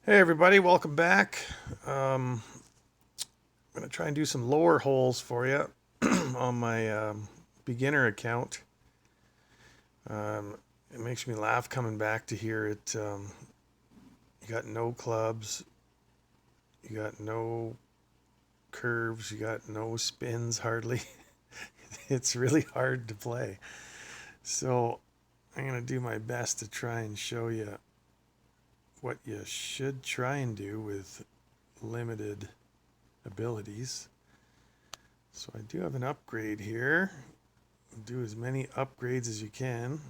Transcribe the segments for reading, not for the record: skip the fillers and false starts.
Hey everybody, welcome back. I'm going to try and do some lower holes for you on my beginner account. It makes me laugh coming back to hear it. You got no clubs, you got no curves, you got no spins hardly. It's really hard to play. So I'm going to do my best to try and show you what you should try and do with limited abilities. So I do have an upgrade here. Do as many upgrades as you can.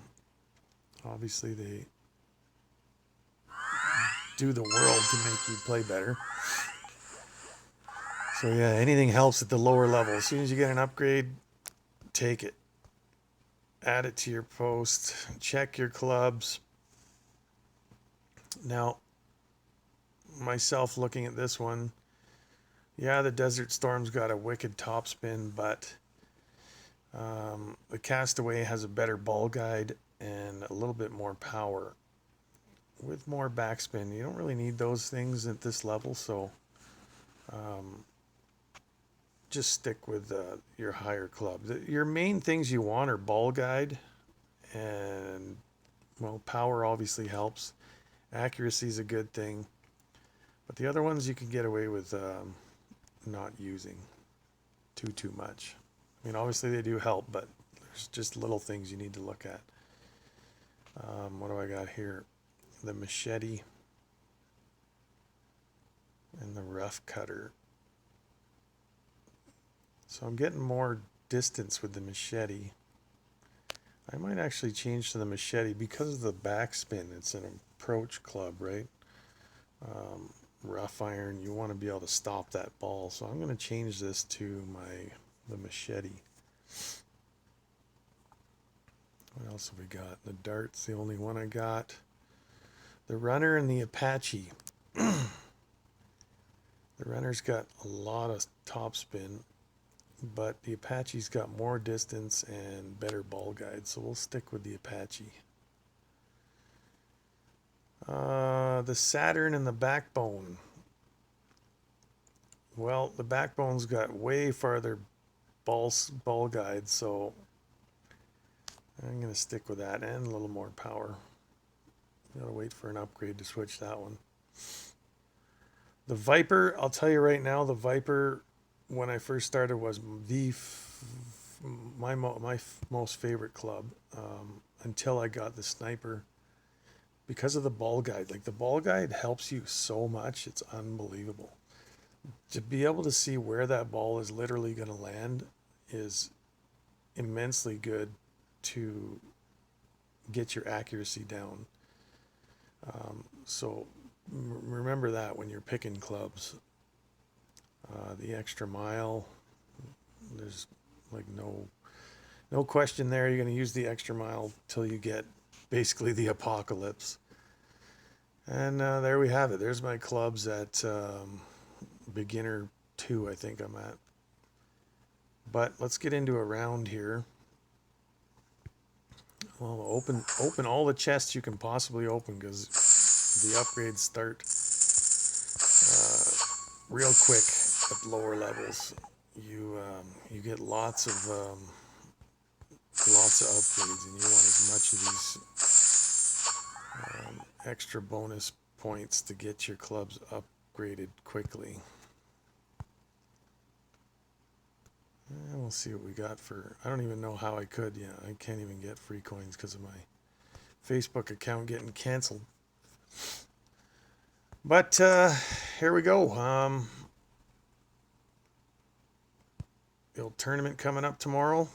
Obviously, they do the world to make you play better. So yeah, anything helps at the lower level. As soon as you get an upgrade, take it. Add it to your post. Check your clubs. Now, myself looking at this one, yeah, the Desert Storm's got a wicked topspin, but the Castaway has a better ball guide and a little bit more power with more backspin. You don't really need those things at this level, so um, just stick with your higher club. Your main things you want are ball guide, and well, power obviously helps. Accuracy is a good thing, but the other ones you can get away with not using too much. I mean, obviously they do help, but there's just little things you need to look at. What do I got here? The machete and the rough cutter. So I'm getting more distance with the machete. I might actually change to the machete because of the backspin. It's an approach club, right? Um, Rough iron, you want to be able to stop that ball. So I'm going to change this to the machete. What else have we got? The dart's the only one I got. The runner and the Apache. The runner's got a lot of topspin, but the Apache's got more distance and better ball guide, so we'll stick with the Apache. The Saturn and the Backbone. Well, the Backbone's got way farther ball guide, so I'm going to stick with that and a little more power. Gotta wait for an upgrade to switch that one. The Viper, I'll tell you right now, the Viper, when I first started, was my most favorite club until I got the Sniper because of the ball guide. Like the ball guide helps you so much, it's unbelievable. To be able to see where that ball is literally going to land is immensely good to get your accuracy down. So remember that when you're picking clubs. The extra mile, there's like no question there. You're going to use the extra mile till you get basically the apocalypse. And there we have it. There's my clubs at beginner 2, I think I'm at. But let's get into a round here. Well, open all the chests you can possibly open because the upgrades start real quick at lower levels. You get lots of upgrades, and you want as much of these extra bonus points to get your clubs upgraded quickly. And we'll see what we got for. I don't even know how I could. Yeah, I can't even get free coins because of my Facebook account getting canceled. But here we go. The tournament coming up tomorrow.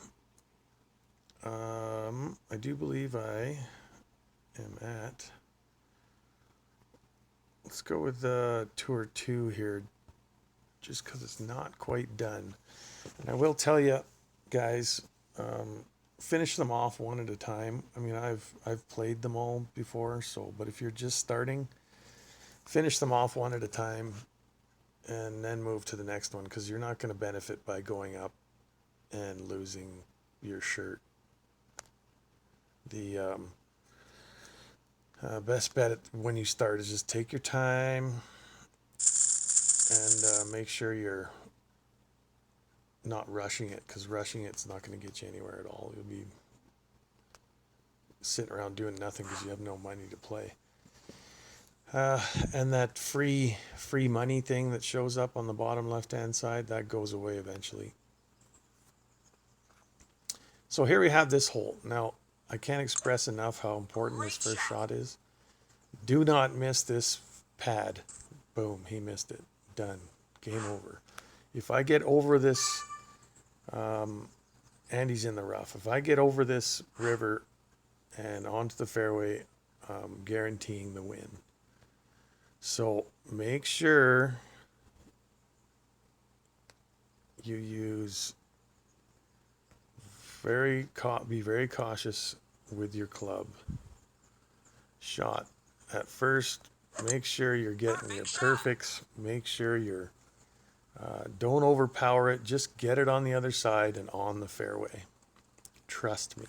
I do believe I am at. Let's go with Tour 2 here, just because it's not quite done. And I will tell you, guys, finish them off one at a time. I mean, I've played them all before, so but if you're just starting, finish them off one at a time, and then move to the next one because you're not going to benefit by going up and losing your shirt. The Best bet when you start is just take your time and make sure you're not rushing it, because rushing it's not going to get you anywhere at all. You'll be sitting around doing nothing because you have no money to play. And that free money thing that shows up on the bottom left hand side, that goes away eventually. So here we have this hole. Now I can't express enough how important this first shot is. Do not miss this pad. Boom, he missed it. Done. Game over. If I get over this, and he's in the rough. If I get over this river and onto the fairway, I'm guaranteeing the win. So make sure you use be very cautious with your club shot. At first, make sure you're getting your perfects. Make sure you're don't overpower it. Just get it on the other side and on the fairway. Trust me.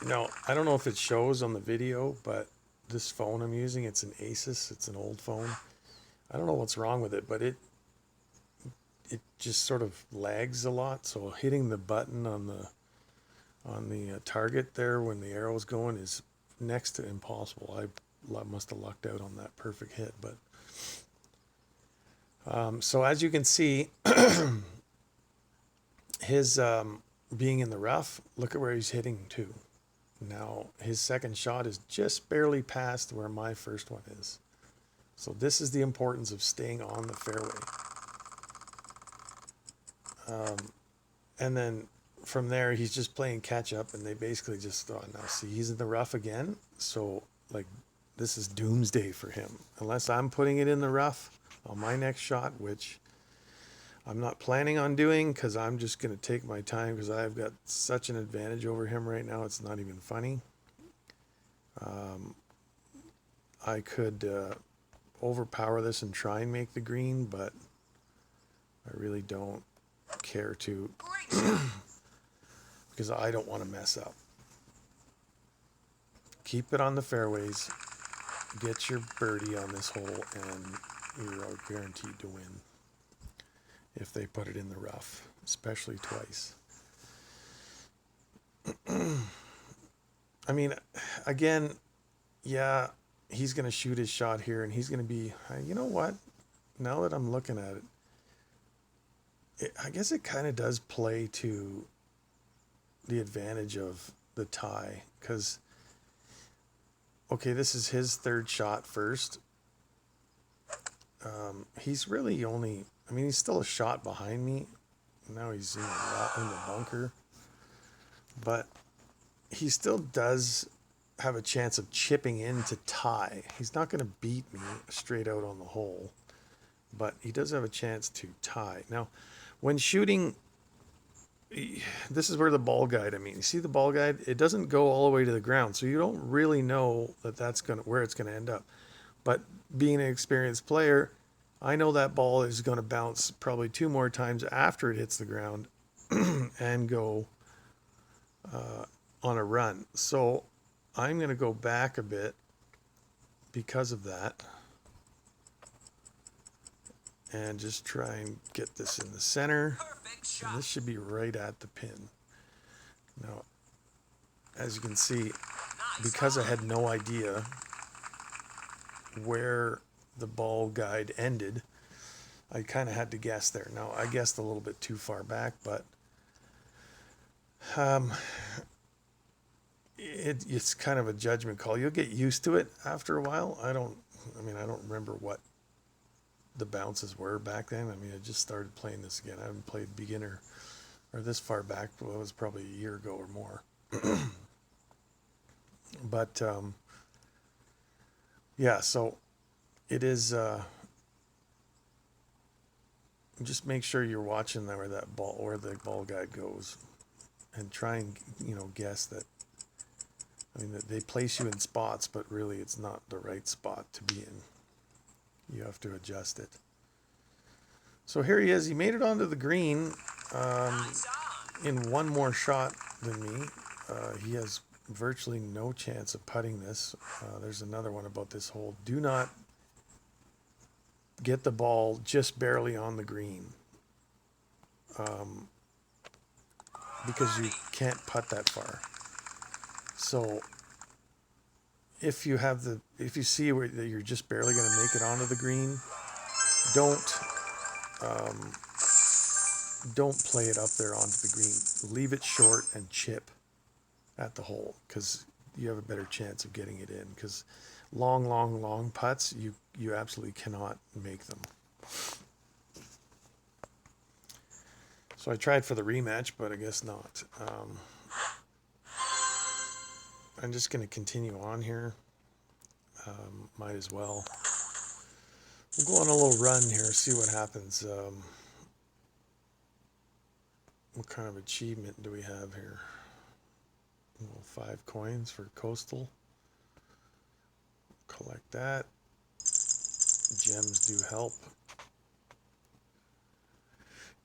Now, I don't know if it shows on the video, but this phone I'm using, it's an Asus. It's an old phone. I don't know what's wrong with it, but it just sort of lags a lot. So hitting the button on the target there when the arrow's going is next to impossible. I must have lucked out on that perfect hit, but so as you can see, his being in the rough, look at where he's hitting to. Now his second shot is just barely past where my first one is. So this is the importance of staying on the fairway. And then from there, he's just playing catch up, and they basically just thought, now see, he's in the rough again. So like, this is doomsday for him. Unless I'm putting it in the rough on my next shot, which I'm not planning on doing, because I'm just going to take my time, because I've got such an advantage over him right now. It's not even funny. I could overpower this and try and make the green, but I really don't care to, because I don't want to mess up. Keep it on the fairways, get your birdie on this hole, and you're guaranteed to win if they put it in the rough, especially twice. I mean, again, yeah, he's going to shoot his shot here, and he's going to be, you know what, now that I'm looking at it, I guess it kind of does play to the advantage of the tie, because, okay, this is his third shot first. He's really only, I mean, he's still a shot behind me. Now he's in the bunker. But he still does have a chance of chipping in to tie. He's not going to beat me straight out on the hole, but he does have a chance to tie. Now, when shooting, this is where the ball guide, I mean, you see the ball guide? It doesn't go all the way to the ground, so you don't really know that that's where it's going to end up. But being an experienced player, I know that ball is going to bounce probably 2 more times after it hits the ground and go on a run. So I'm going to go back a bit because of that, and just try and get this in the center. And this should be right at the pin. Now, as you can see, because I had no idea where the ball guide ended, I kind of had to guess there. Now, I guessed a little bit too far back, but it's kind of a judgment call. You'll get used to it after a while. I don't remember what the bounces were back then. I mean, I just started playing this again. I haven't played beginner or this far back. Well, it was probably a year ago or more. But yeah, so it is, just make sure you're watching where the ball guide goes, and try and, guess that. I mean, they place you in spots, but really it's not the right spot to be in. You have to adjust it. So here he is. He made it onto the green in one more shot than me. He has virtually no chance of putting this. There's another one about this hole. Do not get the ball just barely on the green, because you can't putt that far. So if you see where that you're just barely going to make it onto the green, don't play it up there onto the green. Leave it short and chip at the hole, because you have a better chance of getting it in. Because long putts, you absolutely cannot make them. So I tried for the rematch, but I guess not. I'm just going to continue on here. Might as well. We'll go on a little run here, see what happens. What kind of achievement do we have here? Well, 5 coins for Coastal. Collect that. Gems do help.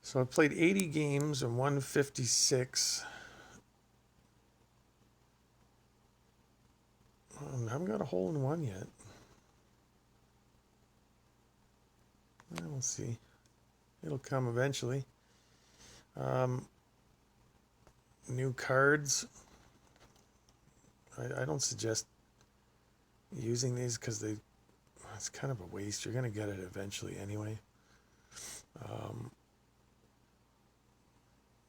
So I played 80 games and won 56. I haven't got a hole in one yet. We'll see. It'll come eventually. New cards. I don't suggest using these because it's kind of a waste. You're going to get it eventually anyway.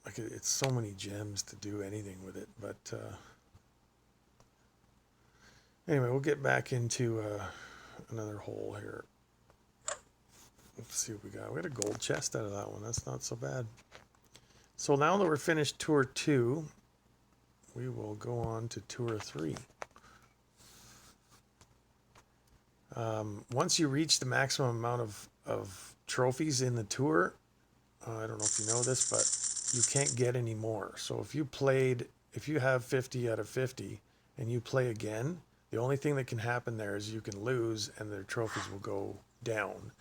Like it's so many gems to do anything with it, but anyway, we'll get back into another hole here. Let's see what we got. We got a gold chest out of that one. That's not so bad. So now that we're finished Tour 2, we will go on to Tour 3. Once you reach the maximum amount of trophies in the tour, I don't know if you know this, but you can't get any more. So if you have 50 out of 50 and you play again, the only thing that can happen there is you can lose and their trophies will go down,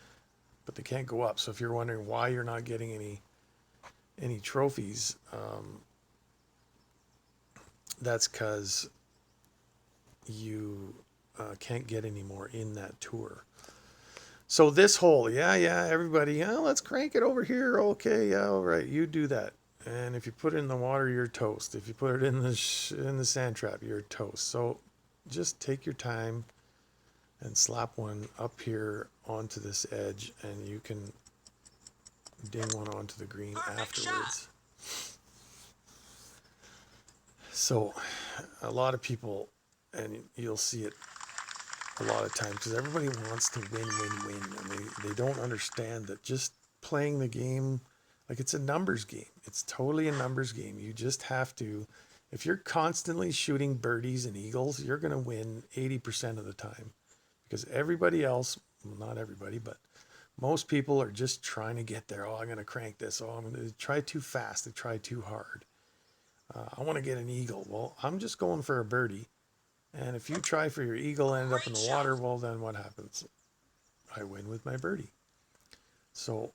but they can't go up. So if you're wondering why you're not getting any trophies, that's because you can't get any more in that tour. So this hole, yeah, everybody, let's crank it over here. Okay, yeah, all right, you do that. And if you put it in the water, you're toast. If you put it in the sand trap, you're toast. So just take your time and slap one up here onto this edge, and you can ding one onto the green afterwards. So a lot of people, and you'll see it a lot of times, because everybody wants to win, and they don't understand that just playing the game, like it's a numbers game. It's totally a numbers game. You just have to, if you're constantly shooting birdies and eagles, you're going to win 80% of the time, because everybody else, well, not everybody, but most people are just trying to get there. Oh, I'm going to crank this. Oh, I'm going to try too fast. They try too hard. I want to get an eagle. Well, I'm just going for a birdie. And if you try for your eagle and end up in the water, well, then what happens? I win with my birdie. So,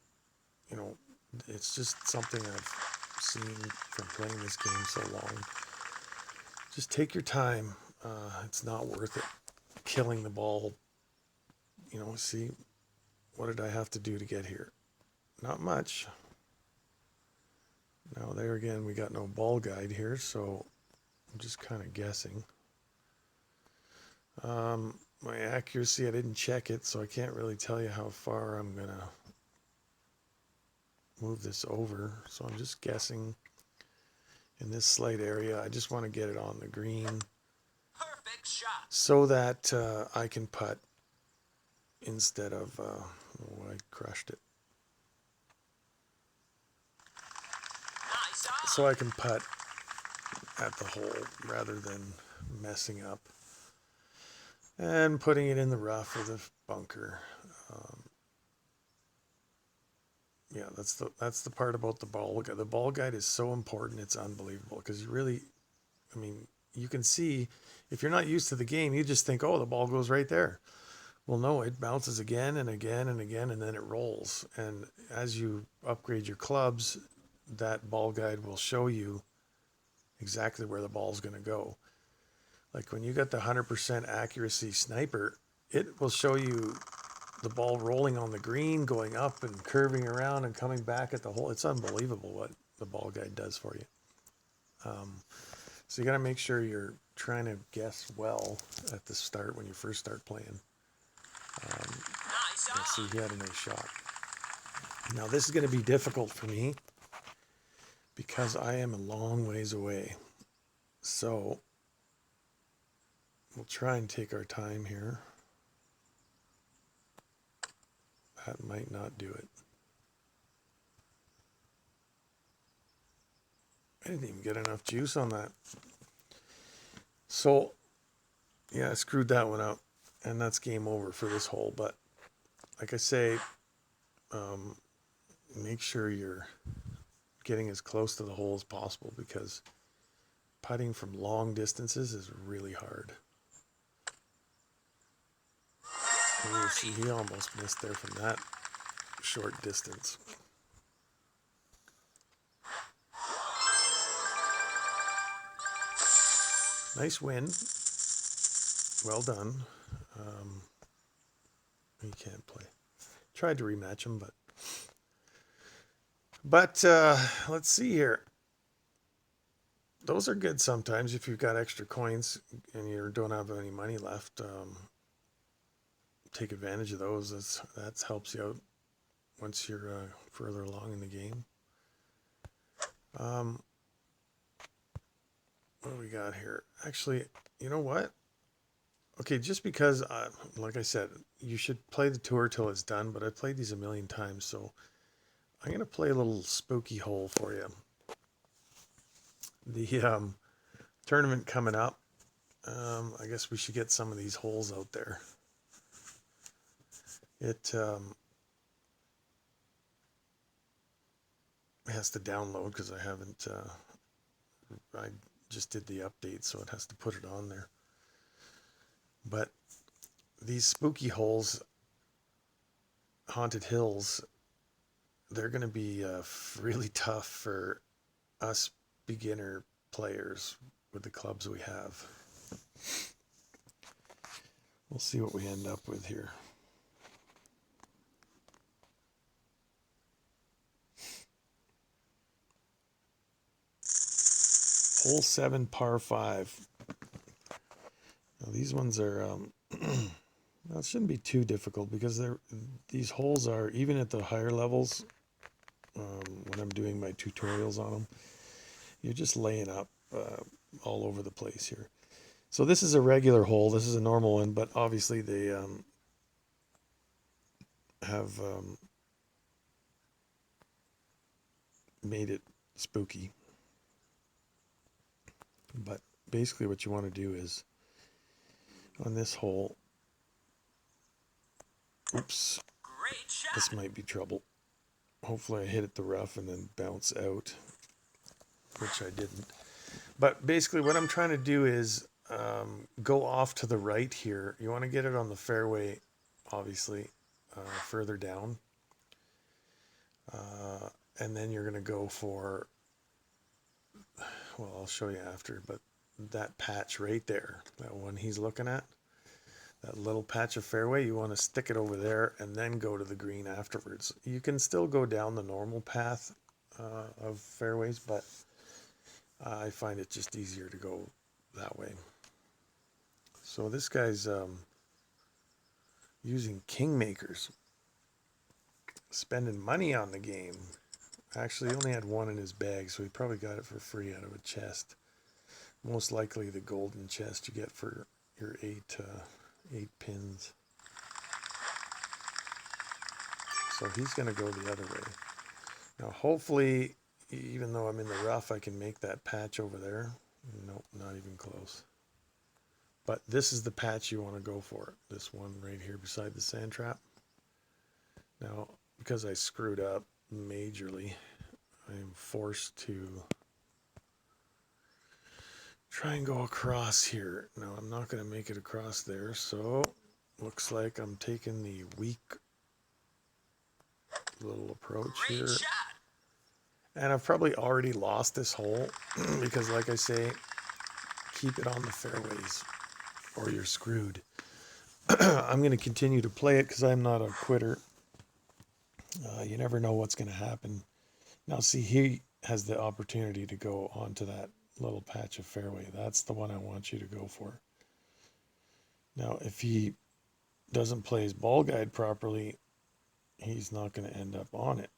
it's just something I've seen from playing this game so long. Just take your time. It's not worth it. Killing the ball. See, what did I have to do to get here? Not much. Now, there again, we got no ball guide here, so I'm just kind of guessing. My accuracy, I didn't check it, so I can't really tell you how far I'm going to move this over. So I'm just guessing in this slight area. I just want to get it on the green. Perfect shot. So that I can putt instead of, I crushed it. Nice. So I can putt at the hole rather than messing up and putting it in the rough or the bunker. Yeah, that's the part about the ball guide. The ball guide is so important. It's unbelievable, because you can see, if you're not used to the game, you just think, oh, the ball goes right there. Well, no, it bounces again and again and again, and then it rolls. And as you upgrade your clubs, that ball guide will show you exactly where the ball is going to go. Like when you got the 100% accuracy sniper, it will show you the ball rolling on the green, going up and curving around and coming back at the hole. It's unbelievable what the ball guide does for you. So you got to make sure you're trying to guess well at the start when you first start playing. Let's see, he had a nice shot. Now this is going to be difficult for me because I am a long ways away. So we'll try and take our time here. That might not do it. I didn't even get enough juice on that. So, yeah, I screwed that one up. And that's game over for this hole. But, like I say, make sure you're getting as close to the hole as possible because putting from long distances is really hard. And you see, he almost missed there from that short distance. Nice win. Well done. He can't play. Tried to rematch him, but let's see here. Those are good sometimes if you've got extra coins and you don't have any money left. Take advantage of those. That helps you out once you're further along in the game. What do we got here? Actually, you know what? Okay, just because, like I said, you should play the tour till it's done, but I've played these a million times, so I'm going to play a little spooky hole for you. The tournament coming up, I guess we should get some of these holes out there. It has to download because I haven't, I just did the update, so it has to put it on there. But these spooky holes, haunted hills, they're going to be really tough for us beginner players with the clubs we have. We'll see what we end up with here. Hole 7, par 5. Now these ones are, that shouldn't be too difficult because these holes are, even at the higher levels, when I'm doing my tutorials on them, you're just laying up all over the place here. So this is a regular hole. This is a normal one, but obviously they have made it spooky. But basically what you want to do is on this hole, oops, this might be trouble. Hopefully I hit it the rough and then bounce out, which I didn't. But basically what I'm trying to do is go off to the right here. You want to get it on the fairway, obviously, further down. And then you're going to go for, well, I'll show you after, but that patch right there, that one he's looking at, that little patch of fairway, you want to stick it over there and then go to the green afterwards. You can still go down the normal path of fairways, but I find it just easier to go that way. So this guy's using kingmakers, spending money on the game. Actually, he only had one in his bag, so he probably got it for free out of a chest. Most likely the golden chest you get for your eight pins. So he's going to go the other way. Now, hopefully, even though I'm in the rough, I can make that patch over there. Nope, not even close. But this is the patch you want to go for. This one right here beside the sand trap. Now, because I screwed up majorly, I'm forced to try and go across here. Now, I'm not going to make it across there, so looks like I'm taking the weak little approach here. And I've probably already lost this hole because, like I say, keep it on the fairways or you're screwed. I'm going to continue to play it because I'm not a quitter. You never know what's going to happen. Now, see, he has the opportunity to go onto that little patch of fairway. That's the one I want you to go for. Now, if he doesn't play his ball guide properly, he's not going to end up on it.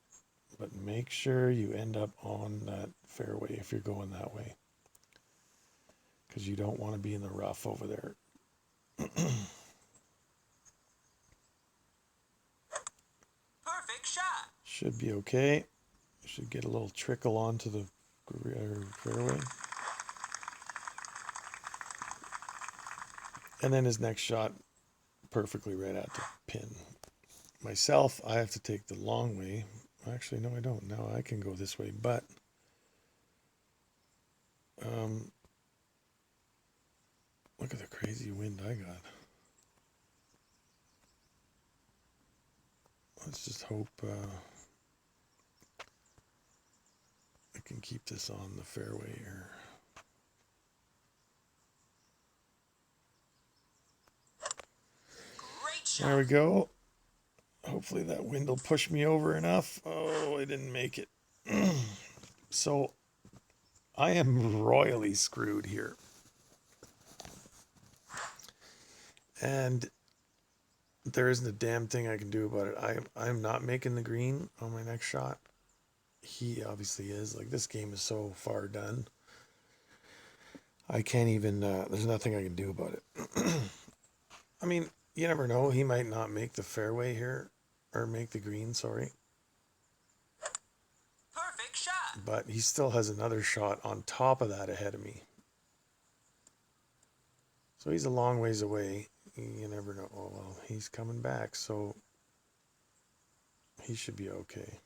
But make sure you end up on that fairway if you're going that way, because you don't want to be in the rough over there. Perfect shot. Should be okay. Should get a little trickle onto the fairway. And then his next shot, perfectly right at the pin. Myself, I have to take the long way. Actually, no, I don't. Now I can go this way, but look at the crazy wind I got. Let's just hope I can keep this on the fairway here. Great shot. There we go. Hopefully that wind will push me over enough. Oh, I didn't make it. So I am royally screwed here. And there isn't a damn thing I can do about it. I'm not making the green on my next shot. He obviously is. Like, this game is so far done. I can't even, there's nothing I can do about it. I mean, you never know. He might not make the fairway here, or make the green, sorry. Perfect shot. But he still has another shot on top of that ahead of me. So he's a long ways away. You never know. Oh, well, he's coming back, so he should be okay.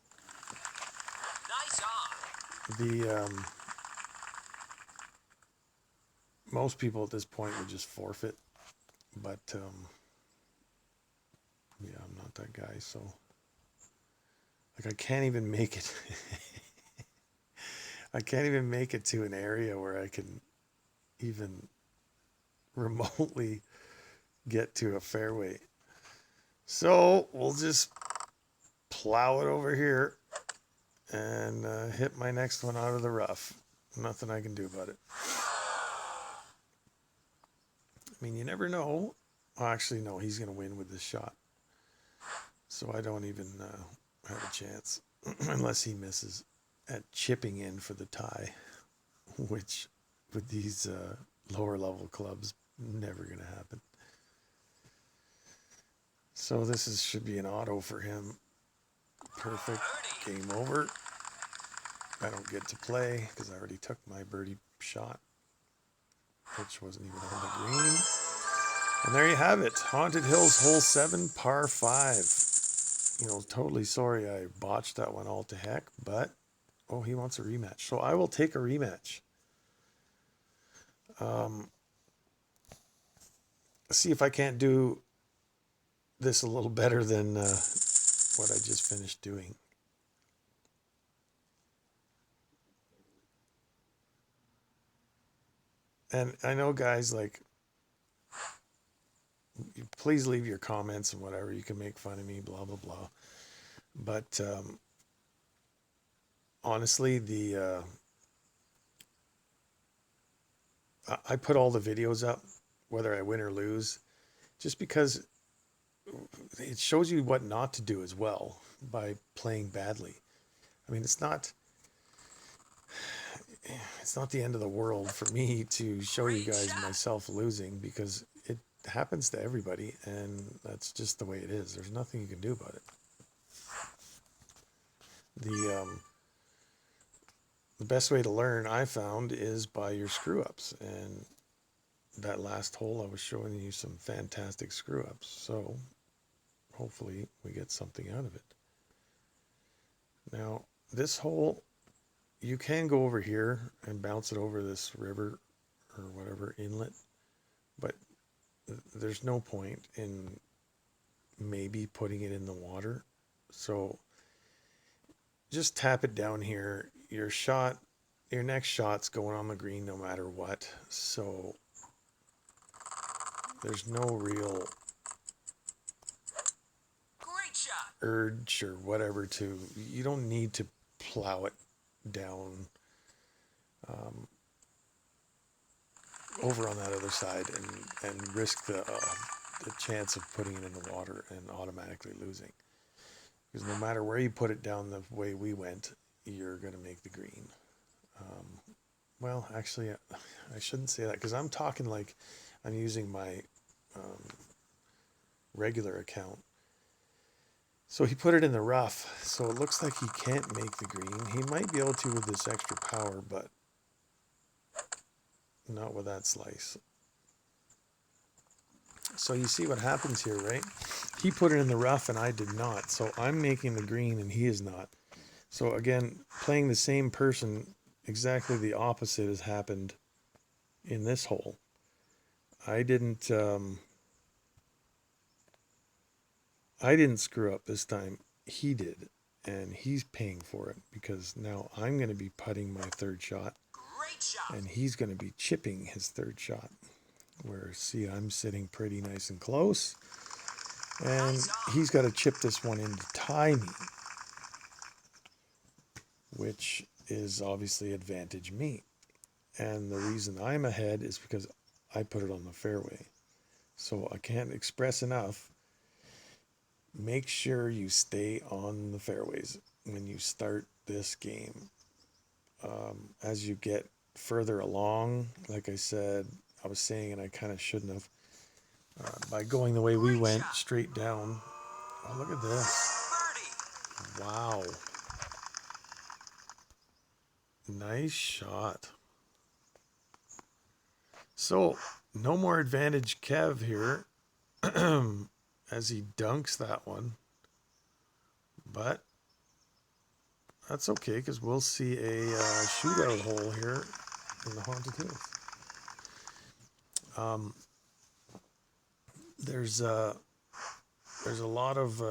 Nice on. The most people at this point would just forfeit, but yeah, I'm not that guy, so like I can't even make it. I can't even make it to an area where I can even remotely get to a fairway. So we'll just plow it over here and hit my next one out of the rough. Nothing I can do about it. I mean, you never know. Well, actually, no, he's going to win with this shot. So I don't even have a chance unless he misses at chipping in for the tie, which with these lower level clubs, never going to happen. So this should be an auto for him. Perfect. Game over. I don't get to play because I already took my birdie shot, which wasn't even on the green. And there you have it. Haunted Hills Hole 7, par 5. You know, totally sorry I botched that one all to heck, but, oh, he wants a rematch. So I will take a rematch. See if I can't do this a little better than what I just finished doing. And I know, guys, like, please leave your comments and whatever. You can make fun of me, blah, blah, blah. But honestly, I put all the videos up, whether I win or lose, just because it shows you what not to do as well by playing badly. I mean, it's not the end of the world for me to show you guys myself losing, because it happens to everybody, and that's just the way it is. There's nothing you can do about it. The best way to learn, I found, is by your screw ups, and that last hole I was showing you some fantastic screw ups, so hopefully we get something out of it. Now this hole, you can go over here and bounce it over this river or whatever inlet, but there's no point in maybe putting it in the water. So just tap it down here. Your shot your next shot's going on the green no matter what. So there's no real Great shot. urge or whatever to, you don't need to plow it down over on that other side and risk the chance of putting it in the water and automatically losing. Because no matter where you put it down the way we went, you're going to make the green. Well, actually, I shouldn't say that because I'm talking like I'm using my regular account. So he put it in the rough, so it looks like he can't make the green. He might be able to with this extra power, but not with that slice. So you see what happens here, right? He put it in the rough and I did not. So I'm making the green and he is not. So again, playing the same person, exactly the opposite has happened in this hole. I didn't screw up this time. He did. And he's paying for it because now I'm going to be putting my third shot. Great shot. And he's going to be chipping his third shot. Where, see, I'm sitting pretty nice and close. And he's got to chip this one in to tie me. Which is obviously advantage me. And the reason I'm ahead is because I put it on the fairway. So I can't express enough. Make sure you stay on the fairways when you start this game. As you get further along, like I said, I was saying, and I kind of shouldn't have, by going the way we went straight down. Oh, look at this. Birdie. Wow. Nice shot. So, no more advantage Kev here as he dunks that one. But that's okay because we'll see a shootout hole here in the Haunted Hills. There's a lot of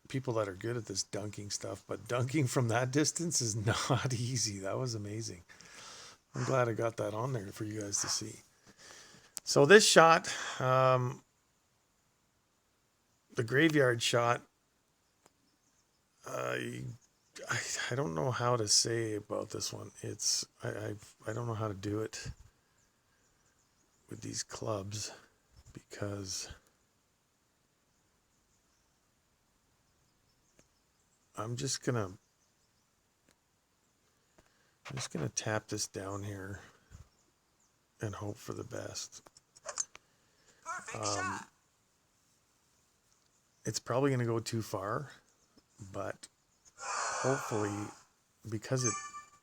people that are good at this dunking stuff, but dunking from that distance is not easy. That was amazing. I'm glad I got that on there for you guys to see. So this shot, the graveyard shot, I don't know how to say about this one. It's I don't know how to do it with these clubs because I'm just gonna tap this down here and hope for the best. Perfect shot. It's probably going to go too far, but hopefully because it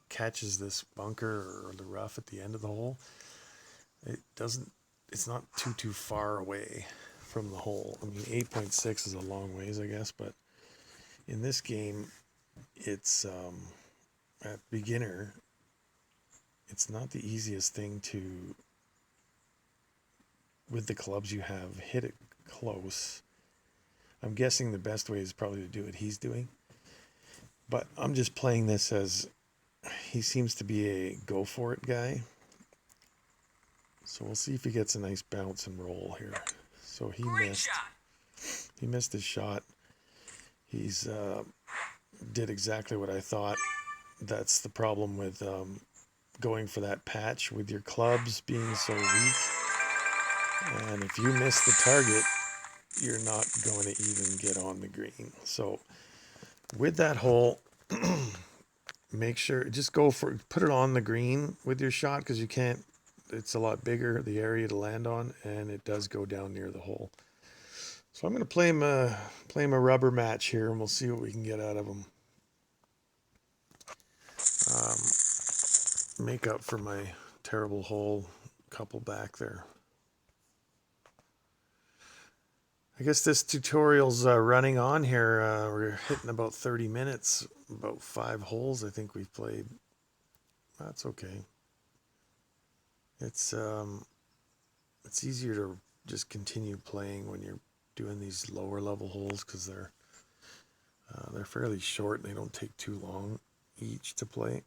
catches this bunker or the rough at the end of the hole, it's not too far away from the hole. I mean, 8.6 is a long ways, I guess, but in this game, it's at beginner, it's not the easiest thing to, with the clubs you have, hit it close. I'm guessing the best way is probably to do what he's doing. But I'm just playing this as he seems to be a go for it guy. So we'll see if he gets a nice bounce and roll here. So he missed. He missed his shot. He's did exactly what I thought. That's the problem with going for that patch with your clubs being so weak. And if you miss the target, you're not going to even get on the green. So with that hole, make sure, just put it on the green with your shot because you can't, it's a lot bigger, the area to land on, and it does go down near the hole. So I'm going to play him a rubber match here, and we'll see what we can get out of him. Make up for my terrible hole couple back there. I guess this tutorial's running on here. We're hitting about 30 minutes, about 5 holes I think we've played. That's okay. It's easier to just continue playing when you're doing these lower level holes because they're fairly short and they don't take too long each to play.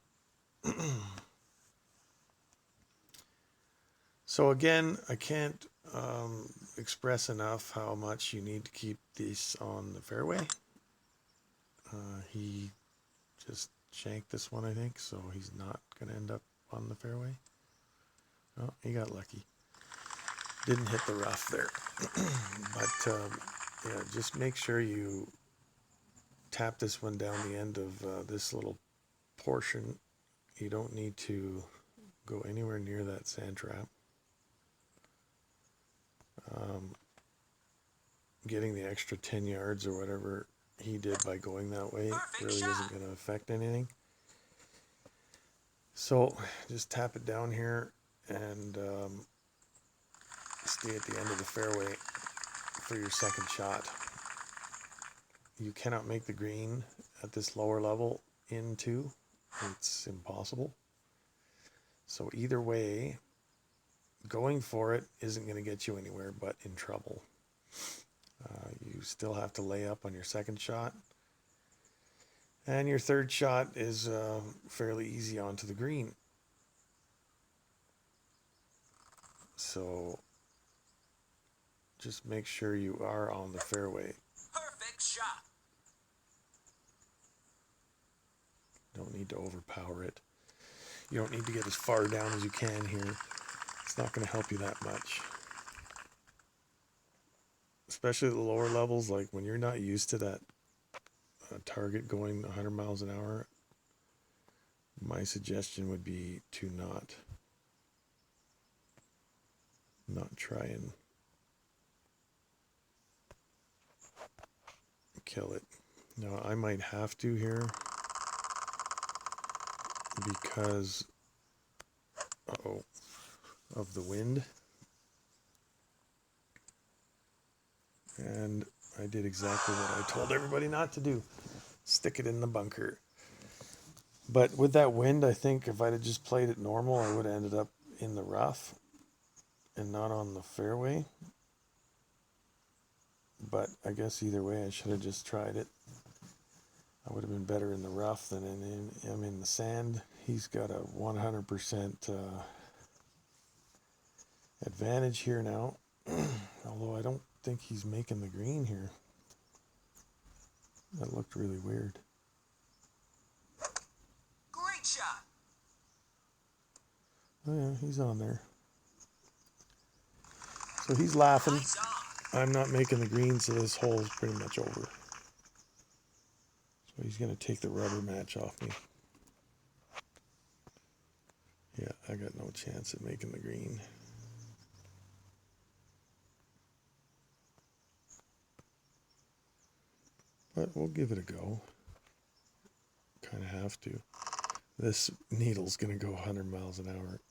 So again, I can't express enough how much you need to keep these on the fairway. He just shanked this one, I think, so he's not going to end up on the fairway. Oh, he got lucky. Didn't hit the rough there. But yeah, just make sure you tap this one down the end of this little portion. You don't need to go anywhere near that sand trap. Getting the extra 10 yards or whatever he did by going that way really isn't going to affect anything. So just tap it down here and stay at the end of the fairway for your second shot. You cannot make the green at this lower level in two. It's impossible. So either way, going for it isn't going to get you anywhere but in trouble. You still have to lay up on your second shot. And your third shot is fairly easy onto the green. So just make sure you are on the fairway. Perfect shot. Don't need to overpower it. You don't need to get as far down as you can here. It's not going to help you that much. Especially at the lower levels, like when you're not used to that target going 100 miles an hour, my suggestion would be to not try and kill it. Now I might have to here because of the wind. And I did exactly what I told everybody not to do. Stick it in the bunker. But with that wind, I think if I'd have just played it normal, I would have ended up in the rough and not on the fairway. But I guess either way, I should have just tried it. I would have been better in the rough than in the sand. He's got a 100% advantage here now. Although I don't think he's making the green here. That looked really weird. Great shot. Oh yeah, he's on there. So he's laughing. Nice on. I'm not making the green, so this hole is pretty much over. So he's going to take the rubber match off me. Yeah, I got no chance at making the green. But we'll give it a go. Kind of have to. This needle's going to go 100 miles an hour.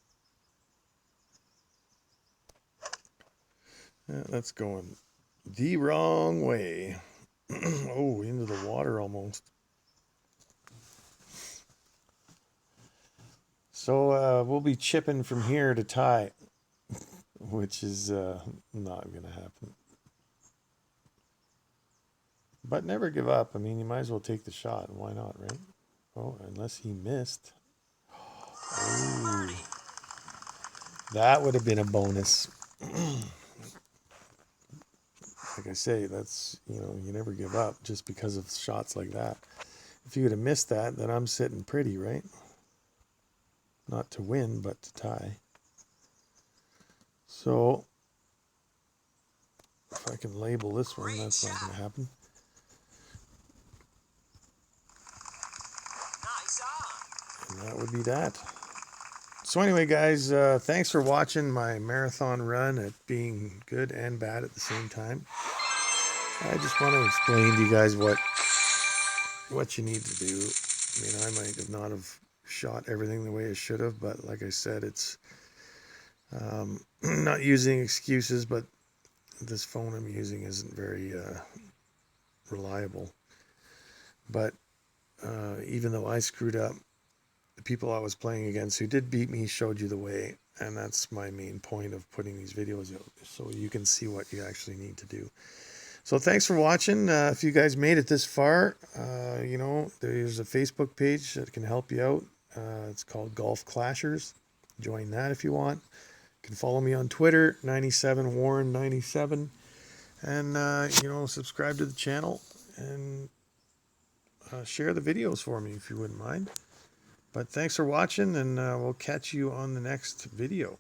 Yeah, that's going the wrong way. Oh, into the water almost. So we'll be chipping from here to tie, which is not going to happen. But never give up. I mean, you might as well take the shot. Why not, right? Oh, unless he missed. Ooh. That would have been a bonus. Like I say, that's, you never give up just because of shots like that. If you would have missed that, then I'm sitting pretty, right? Not to win, but to tie. So, if I can label this one, that's not going to happen. Nice on. And that would be that. So anyway, guys, thanks for watching my marathon run at being good and bad at the same time. I just want to explain to you guys what you need to do. I mean, I might not have shot everything the way I should have, but like I said, it's not using excuses, but this phone I'm using isn't very reliable. But even though I screwed up, the people I was playing against who did beat me showed you the way, and that's my main point of putting these videos out, so you can see what you actually need to do. So thanks for watching. If you guys made it this far, there's a Facebook page that can help you out. It's called Golf Clashers. Join that if you want. You can follow me on Twitter, 97warren97, and subscribe to the channel and share the videos for me if you wouldn't mind. But thanks for watching, and we'll catch you on the next video.